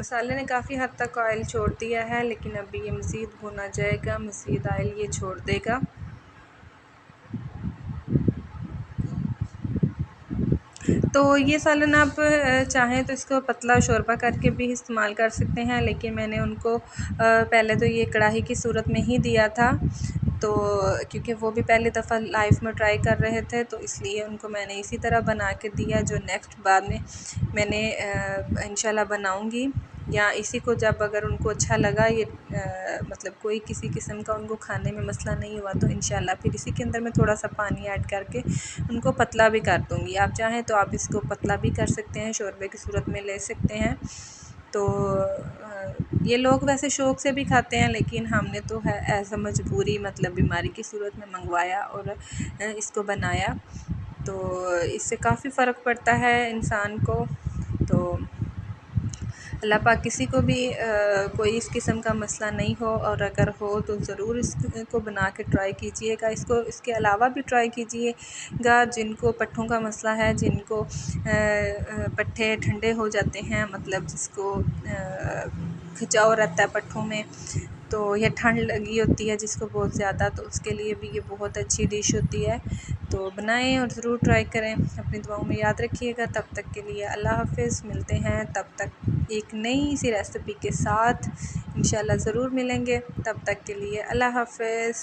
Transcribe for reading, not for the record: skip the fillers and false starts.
मसाले ने काफ़ी हद तक ऑयल छोड़ दिया है, लेकिन अभी ये मज़ीद भुना जाएगा, मज़ीद ऑयल ये छोड़ देगा। तो ये सालन आप चाहें तो इसको पतला शोरबा करके भी इस्तेमाल कर सकते हैं, लेकिन मैंने उनको पहले तो ये कढ़ाई की सूरत में ही दिया था, तो क्योंकि वो भी पहली दफ़ा लाइफ में ट्राई कर रहे थे, तो इसलिए उनको मैंने इसी तरह बना के दिया। जो नेक्स्ट बाद में मैंने इंशाल्लाह बनाऊंगी, या इसी को जब अगर उनको अच्छा लगा, ये मतलब कोई किसी किस्म का उनको खाने में मसला नहीं हुआ, तो इंशाल्लाह फिर इसी के अंदर मैं थोड़ा सा पानी ऐड करके उनको पतला भी कर दूँगी। आप चाहें तो आप इसको पतला भी कर सकते हैं, शोरबे की सूरत में ले सकते हैं। तो ये लोग वैसे शौक़ से भी खाते हैं, लेकिन हमने तो है एज़ अ मजबूरी, मतलब बीमारी की सूरत में मंगवाया और इसको बनाया। तो इससे काफ़ी फ़र्क पड़ता है इंसान को। तो अल्लाह पाक किसी को भी कोई इस किस्म का मसला नहीं हो, और अगर हो तो ज़रूर इसको बना के ट्राई कीजिएगा। इसको इसके अलावा भी ट्राई कीजिएगा। जिनको पट्ठों का मसला है, जिनको पट्ठे ठंडे हो जाते हैं, मतलब जिसको खिंचाव रहता है पट्ठों में, तो यह ठंड लगी होती है जिसको बहुत ज़्यादा, तो उसके लिए भी ये बहुत अच्छी डिश होती है। तो बनाएं और ज़रूर ट्राई करें। अपनी दुआओं में याद रखिएगा। तब तक के लिए अल्लाह हाफ़िज़। मिलते हैं तब तक एक नई सी रेसिपी के साथ, इंशाल्लाह ज़रूर मिलेंगे। तब तक के लिए अल्लाह हाफ़िज़।